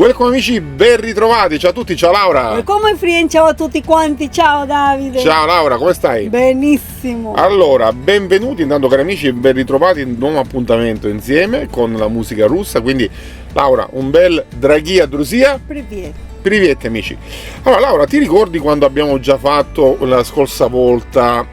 Welcome amici, ben ritrovati, ciao a tutti, ciao Laura. Welcome friend, ciao a tutti quanti, ciao Davide. Ciao Laura, come stai? Benissimo. Allora, benvenuti intanto cari amici, ben ritrovati in un nuovo appuntamento insieme con la musica russa, quindi Laura, un bel Draghia Drusia. Привет. Priviet amici. Allora Laura, ti ricordi quando abbiamo già fatto la scorsa volta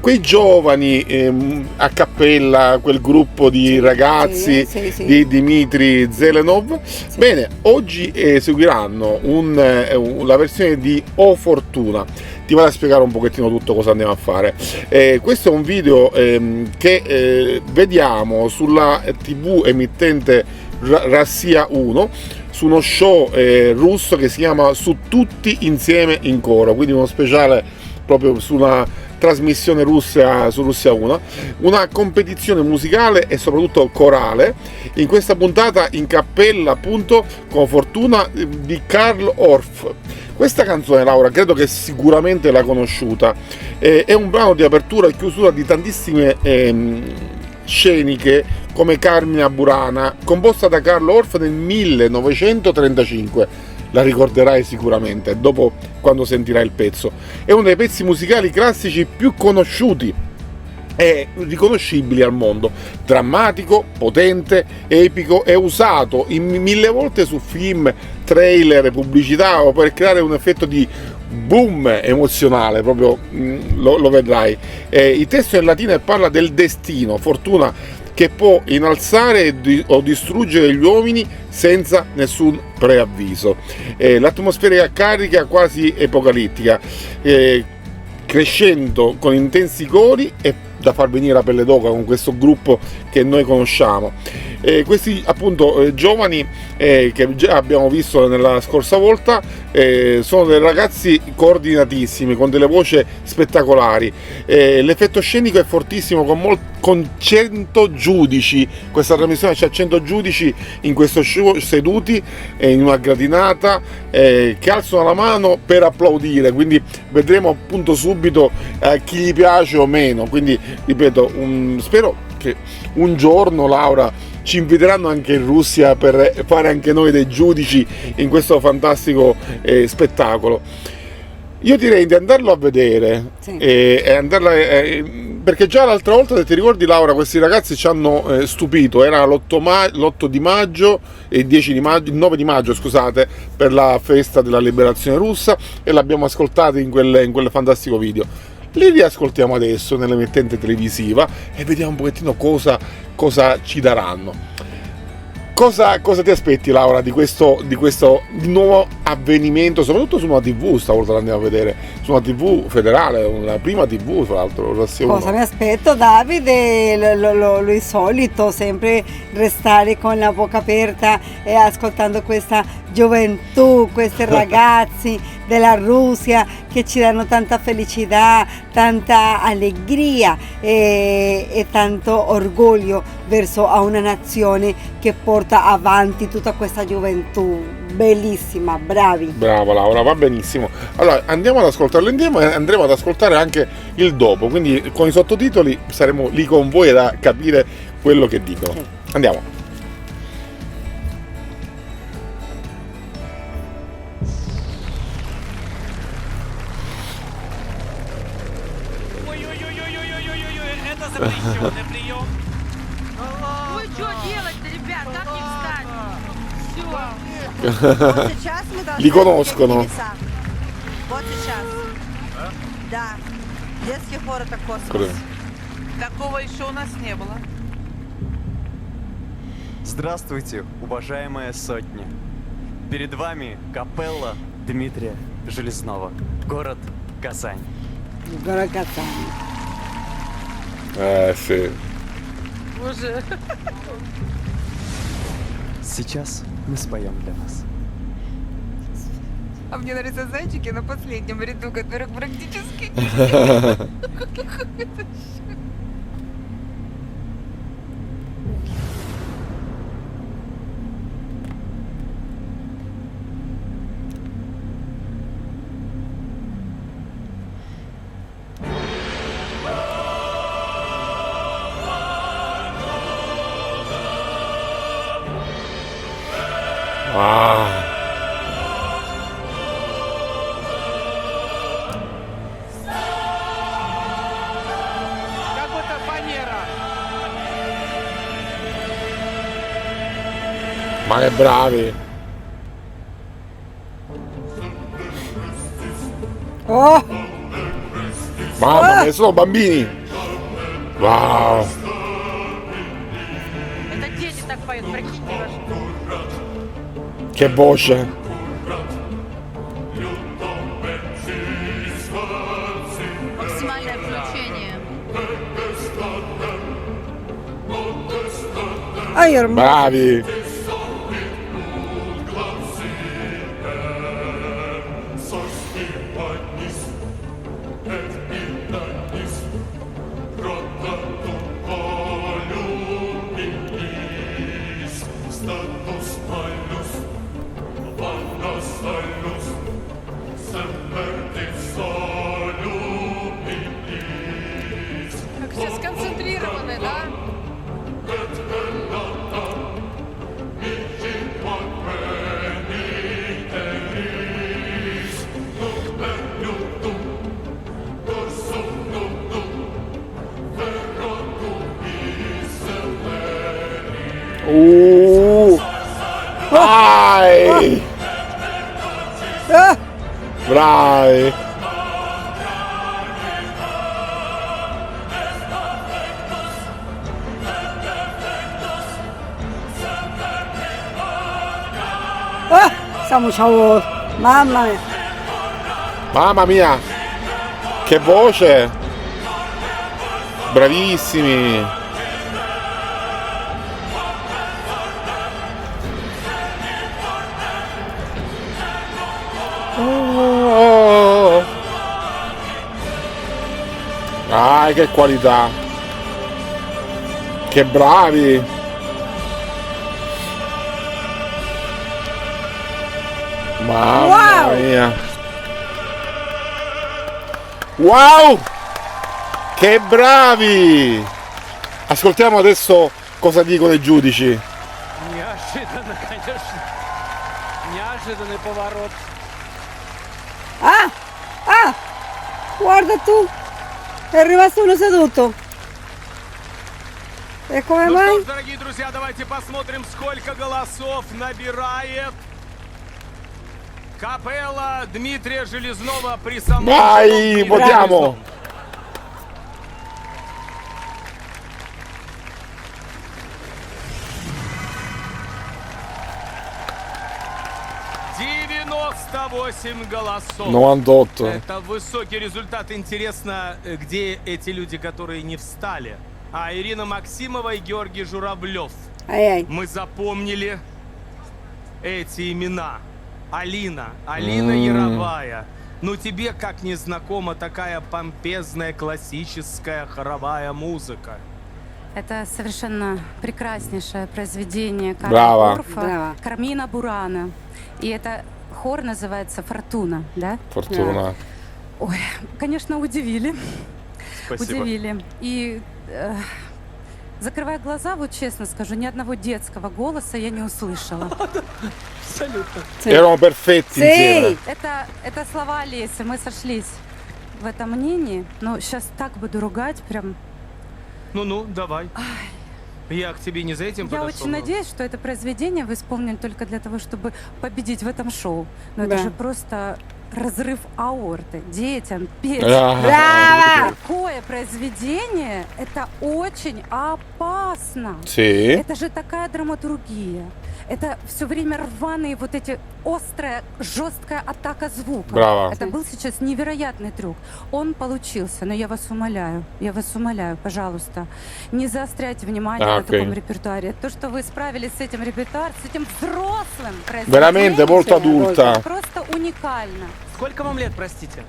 quei giovani a cappella, quel gruppo di ragazzi sì. di Dmitry Zelenov? Sì. Bene, oggi seguiranno la versione di O Fortuna. Ti vado a spiegare un pochettino tutto cosa andiamo a fare. Questo è un video che vediamo sulla TV emittente Russia 1, su uno show russo che si chiama Su tutti insieme in coro, quindi uno speciale proprio su una trasmissione russa su Russia 1, una competizione musicale e soprattutto corale. In questa puntata in cappella appunto con Fortuna di Karl Orff. Questa canzone, Laura, credo che sicuramente l'ha conosciuta, è un brano di apertura e chiusura di tantissime sceniche come Carmina Burana, composta da Karl Orff nel 1935. La ricorderai sicuramente dopo, quando sentirai il pezzo. È uno dei pezzi musicali classici più conosciuti e riconoscibili al mondo, drammatico, potente, epico e usato in mille volte su film, trailer, pubblicità o per creare un effetto di boom emozionale, proprio lo vedrai. Il testo è in latino e parla del destino, fortuna che può innalzare o distruggere gli uomini senza nessun preavviso. L'atmosfera carica quasi apocalittica, crescendo con intensi cori e da far venire la pelle d'oca con questo gruppo che noi conosciamo. Questi appunto giovani che già abbiamo visto nella scorsa volta sono dei ragazzi coordinatissimi con delle voci spettacolari. L'effetto scenico è fortissimo con 100 giudici. Questa trasmissione c'ha 100 giudici in questo show seduti in una gradinata che alzano la mano per applaudire, quindi vedremo appunto subito chi gli piace o meno. Quindi ripeto, spero che un giorno, Laura, ci inviteranno anche in Russia per fare anche noi dei giudici in questo fantastico spettacolo. Io direi di andarlo a vedere, Sì. perché già l'altra volta, se ti ricordi Laura, questi ragazzi ci hanno stupito. Era l'8 di maggio e il 9 di maggio, scusate, per la festa della liberazione russa, e l'abbiamo ascoltato in quel fantastico video. Li riascoltiamo adesso nell'emittente televisiva e vediamo un pochettino cosa ci daranno. Cosa ti aspetti, Laura, di questo nuovo avvenimento, soprattutto su una TV? Stavolta l'andiamo a vedere su una TV federale, la prima TV tra l'altro. Cosa mi aspetto, Davide? Lo solito, sempre restare con la bocca aperta e ascoltando questa gioventù, questi ragazzi della Russia che ci danno tanta felicità, tanta allegria e tanto orgoglio verso a una nazione che porta avanti tutta questa gioventù bellissima. Bravi. Brava Laura, va benissimo. Allora andiamo ad ascoltarlo insieme e andremo ad ascoltare anche il dopo, quindi con i sottotitoli saremo lì con voi da capire quello che dicono. Andiamo. Запрещенный прием. Ой, что делать-то, ребят? Как не встать? Все. Вот сейчас мы должны... Li conoscono. Вот сейчас. Да. Детский хор — это космос. Такого еще у нас не было. Здравствуйте, уважаемая сотня. Перед вами капелла Дмитрия Железнова, город Казань. Город Казань. Sì. Боже. Сейчас мы споем для вас. А мне нравятся зайчики на последнем ряду, которых практически... Ah. Как будто фанера. Ma che bravi! Oh, Mamma mia, sono bambini! Wow! Это дети так поют, прикиньте даже. Che voce! Максимальное включение. ay, hermoso. Bravi! Как все сконцентрированы, да? Vai! Ah, Bravi! ah, siamo ciao. Mamma mia. Mamma mia! Che voce! Bravissimi! Oh. Ah, che qualità! Che bravi! Mamma Wow! mia! Wow! Che bravi! Ascoltiamo adesso cosa dicono i giudici. Неожиданно, конечно. Неожиданный поворот. Ah, ah, guarda tu. È rimasto uno seduto. E come Ну что mai? ж, дорогие друзья, давайте посмотрим, сколько голосов набирает капелла Дмитрия Железнова при самом Vai, Дмитрия votiamo! Железнова. «98 голосов. 98. Это высокий результат. Интересно, где эти люди, которые не встали? А Ирина Максимова и Георгий Журавлев. Ai ai. Мы запомнили эти имена. Алина Яровая. Ну тебе как не знакома такая помпезная классическая хоровая музыка? Это совершенно прекраснейшее произведение Браво. Карла Орфа, Браво. Кармина Бурана. И это хор называется «Фортуна», да? Fortuna. Ой, конечно, удивили. Спасибо. Удивили. И закрывая глаза, вот честно скажу, ни одного детского голоса я не услышала. Erano perfetti Sì. insieme. Это слова Олеси, мы сошлись в этом мнении, но сейчас так буду ругать, прям. Ну-ну, давай. Я к тебе не за этим Я подошел. очень надеюсь, что это произведение вы исполнили только для того, чтобы победить в этом шоу. Но Да. это же просто разрыв аорты. Детям петь. Ah. Brava! Такое произведение, это очень опасно. Sì. Это же такая драматургия. Это все время рваные вот эти острая, жесткая атака звука. Браво. Это был сейчас невероятный трюк. Он получился, но я вас умоляю, пожалуйста, не заостряйте внимание на Окей. таком репертуаре. То, что вы справились с этим репертуаром, с этим взрослым Veramente molto произведением, adulta. просто уникально. Сколько вам лет, простите?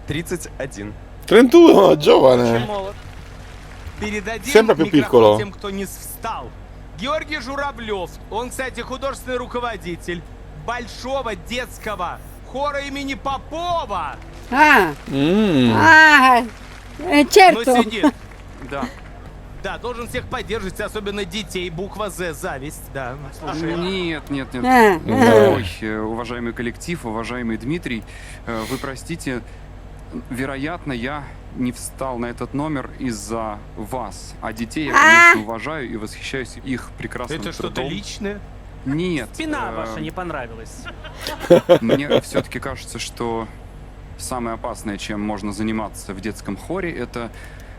31. 31, giovane. Молод. Передадим Sempre più микрофон piccolo. тем, кто не встал. Георгий Журавлев, он, кстати, художественный руководитель большого детского хора имени Попова. Ah, Mm. ah, Ну, certo. сидит. Да. Да, должен всех поддерживать, особенно детей. Буква «З», зависть, да. Слушай. Нет. А, Ой, уважаемый коллектив, уважаемый Дмитрий, вы простите, вероятно, я не встал на этот номер из-за вас. А детей я, конечно, уважаю и восхищаюсь их прекрасным Это что-то трудом. личное? Нет. Спина ваша не понравилась. Мне все-таки кажется, что самое опасное, чем можно заниматься в детском хоре, это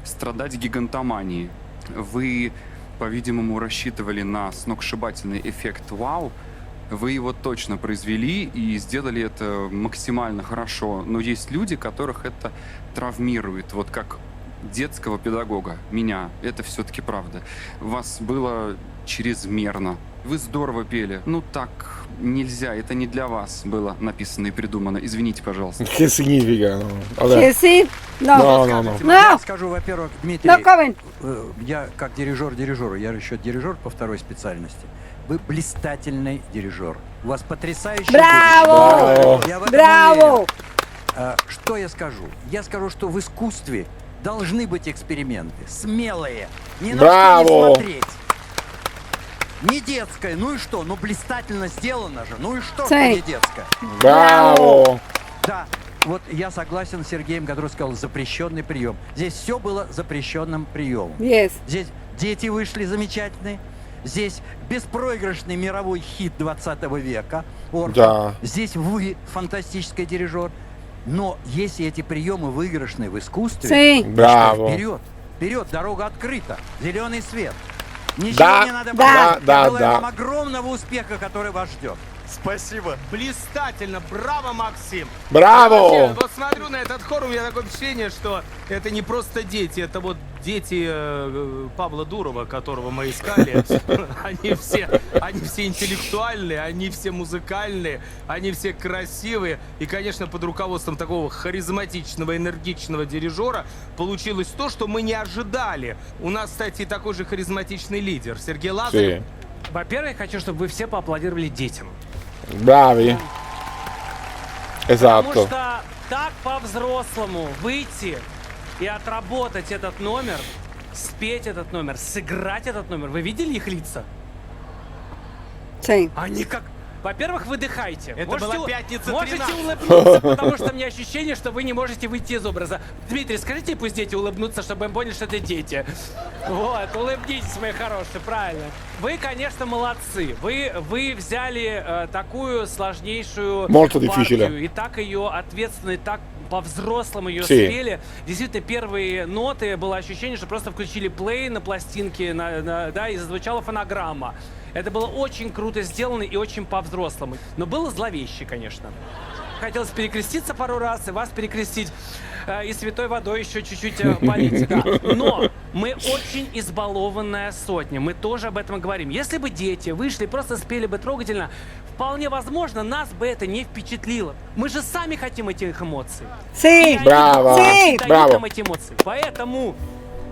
страдать гигантоманией. Вы, по-видимому, рассчитывали на сногсшибательный эффект «Вау». Вы его точно произвели и сделали это максимально хорошо. Но есть люди, которых это травмирует. Вот как детского педагога, меня. Это все-таки правда. Вас было чрезмерно. Вы здорово пели. Ну так нельзя. Это не для вас было написано и придумано. Извините, пожалуйста. Che significa? No. Vabbè. che sì? No. No, no, no. Я No. скажу, во-первых, Дмитрий, No comment. я как дирижер дирижеру, я еще дирижер по второй специальности. Вы блистательный дирижер. У вас потрясающий Браво! будущее. Я в этом Браво! уверен. Что я скажу? Я скажу, что в искусстве должны быть эксперименты. Смелые. Не на Браво! что не смотреть. Не детское, ну и что? Ну блистательно сделано же. Ну и что, что Цей. не детское? Bravo! Да, вот я согласен с Сергеем, который сказал запрещенный прием. Здесь все было запрещенным приемом. Yes. Здесь дети вышли замечательные. Здесь беспроигрышный мировой хит 20 века. Орфей. Да. Здесь вы фантастический дирижер. Но если эти приемы выигрышные в искусстве, Sì. Браво. вперед, вперед, дорога открыта, зеленый свет. Ничего Да, не надо да, бояться. да, Я желаю да. вам огромного успеха, который вас ждет. Спасибо. Блистательно, браво, Максим! Браво! Вообще, вот смотрю на этот хор, у меня такое впечатление, что это не просто дети, это вот дети Павла Дурова, которого мы искали. Они все интеллектуальные, они все музыкальные, они все красивые. И, конечно, под руководством такого харизматичного, энергичного дирижера получилось то, что мы не ожидали. У нас, кстати, такой же харизматичный лидер, Сергей Лазарев. Sì. Во-первых, хочу, чтобы вы все поаплодировали детям. Bravi. Потому Esatto. что так по-взрослому выйти и отработать этот номер, спеть этот номер, сыграть этот номер. Вы видели их лица? Sì. Они как... Во-первых, выдыхайте. Это была пятница Можете 13. улыбнуться, потому что у меня ощущение, что вы не можете выйти из образа. Дмитрий, скажите, пусть дети улыбнутся, чтобы мы поняли, что это дети. Вот, улыбнитесь, мои хорошие, правильно. Вы, конечно, молодцы. Вы взяли такую сложнейшую Molto партию difficile. и так ее ответственно, и так по-взрослому ее Sì. спели. Действительно, первые ноты было ощущение, что просто включили плей на пластинке, да, и зазвучала фонограмма. Это было очень круто сделано и очень по-взрослому. Но было зловеще, конечно. Хотелось перекреститься пару раз и вас перекрестить. И святой водой еще чуть-чуть полить. Да. Но мы очень избалованная сотня. Мы тоже об этом говорим. Если бы дети вышли и просто спели бы трогательно, вполне возможно, нас бы это не впечатлило. Мы же сами хотим этих эмоций. И Sì. они Браво! Sì. дают Браво! нам эти эмоции. Поэтому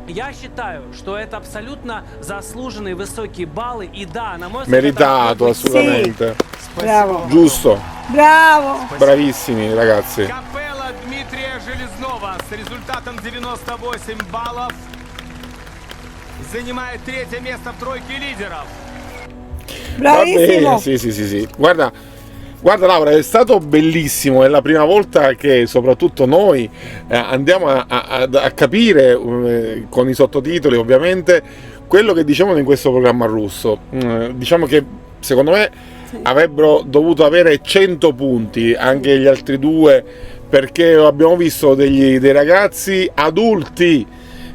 я считаю, что это абсолютно заслуженные высокие баллы. И да, на мой взгляд, это Meritato, могут быть assolutamente. Bravo. Giusto. Bravo. Bravissimi ragazzi. Капелла Дмитрия Железнова с результатом 98 баллов занимает третье место в тройке лидеров. Va bene, Bravissimo. sì. Guarda Laura, è stato bellissimo, è la prima volta che soprattutto noi andiamo a capire con i sottotitoli ovviamente quello che dicevano in questo programma russo. Diciamo che secondo me avrebbero dovuto avere 100 punti anche gli altri due, perché abbiamo visto dei ragazzi adulti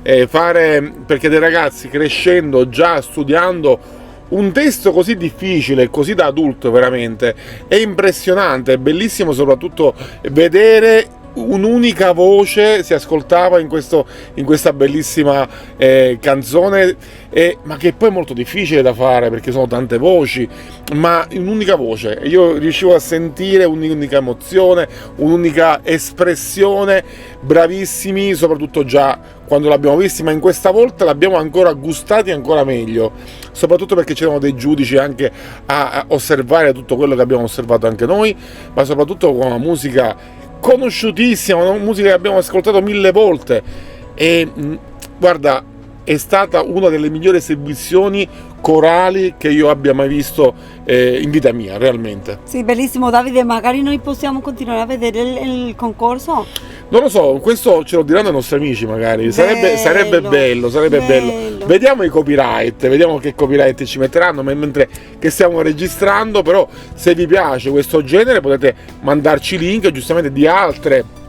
perché dei ragazzi crescendo, già studiando un testo così difficile, così da adulto veramente, è impressionante, è bellissimo soprattutto vedere un'unica voce si ascoltava in questa bellissima canzone, ma che poi è molto difficile da fare perché sono tante voci, ma un'unica voce. Io riuscivo a sentire un'unica emozione, un'unica espressione, bravissimi, soprattutto già quando l'abbiamo visti, ma in questa volta l'abbiamo ancora gustati ancora meglio, soprattutto perché c'erano dei giudici anche a osservare tutto quello che abbiamo osservato anche noi, ma soprattutto con una musica conosciutissima, una musica che abbiamo ascoltato 1000 volte e guarda, è stata una delle migliori esibizioni corali che io abbia mai visto in vita mia, realmente. Sì, bellissimo Davide, magari noi possiamo continuare a vedere il concorso? Non lo so, questo ce lo diranno i nostri amici magari, sarebbe bello. Vediamo i copyright, vediamo che copyright ci metteranno mentre che stiamo registrando, però se vi piace questo genere potete mandarci link giustamente di altre,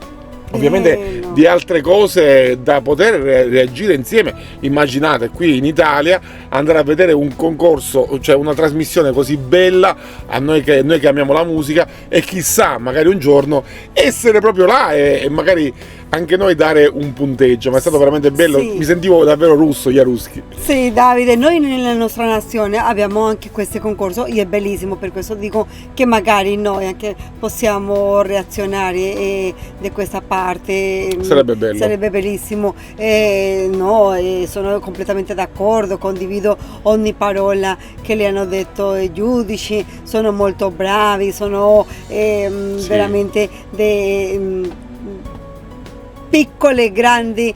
ovviamente di altre cose da poter reagire insieme. Immaginate qui in Italia andare a vedere un concorso, cioè una trasmissione così bella, a noi che amiamo la musica, e chissà magari un giorno essere proprio là e magari anche noi dare un punteggio. Ma è stato veramente bello, sì. Mi sentivo davvero russo, Jaruski. Sì Davide, noi nella nostra nazione abbiamo anche questo concorso e è bellissimo, per questo dico che magari noi anche possiamo reazionare da questa parte. Sarebbe bello. Sarebbe bellissimo. Sono completamente d'accordo, condivido ogni parola che le hanno detto i giudici, sono molto bravi, sono Sì. veramente piccoli e grandi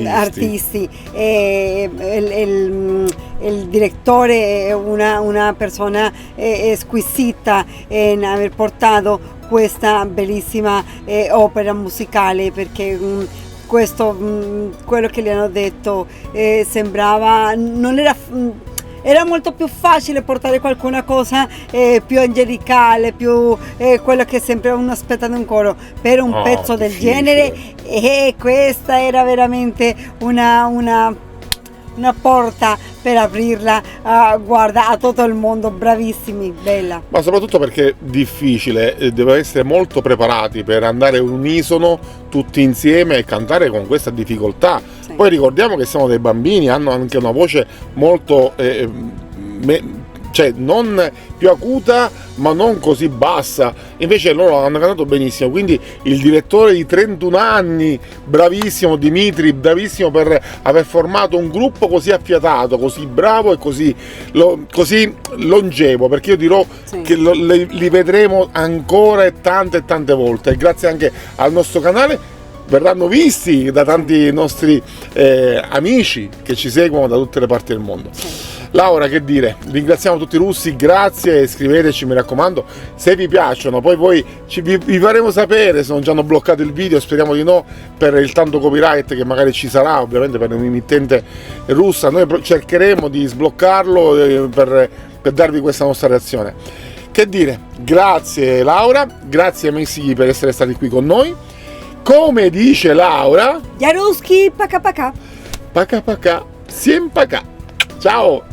artisti. Il direttore è una persona squisita in aver portato questa bellissima opera musicale, perché quello che gli hanno detto sembrava, non era molto più facile portare qualcuna cosa più angelicale, più quello che sempre uno aspetta da un coro, per un pezzo del genere, e questa era veramente una porta per aprirla guarda, a tutto il mondo. Bravissimi, bella. Ma soprattutto perché è difficile, deve essere molto preparati per andare unisono tutti insieme e cantare con questa difficoltà. Sì. Poi ricordiamo che siamo dei bambini, hanno anche una voce molto cioè non più acuta ma non così bassa, invece loro hanno cantato benissimo. Quindi il direttore di 31 anni, bravissimo Dimitri, bravissimo per aver formato un gruppo così affiatato, così bravo e così longevo, perché io dirò Sì. che li vedremo ancora e tante volte, e grazie anche al nostro canale verranno visti da tanti nostri amici che ci seguono da tutte le parti del mondo. Laura, che dire, ringraziamo tutti i russi, grazie, scriveteci, mi raccomando, se vi piacciono, poi voi vi faremo sapere se non ci hanno bloccato il video, speriamo di no, per il tanto copyright che magari ci sarà, ovviamente per un'emittente russa. Noi cercheremo di sbloccarlo per darvi questa nostra reazione. Che dire, grazie Laura, grazie Messi per essere stati qui con noi. Come dice Laura, Jaruski, paca paca. paca paca, siem paca. Ciao!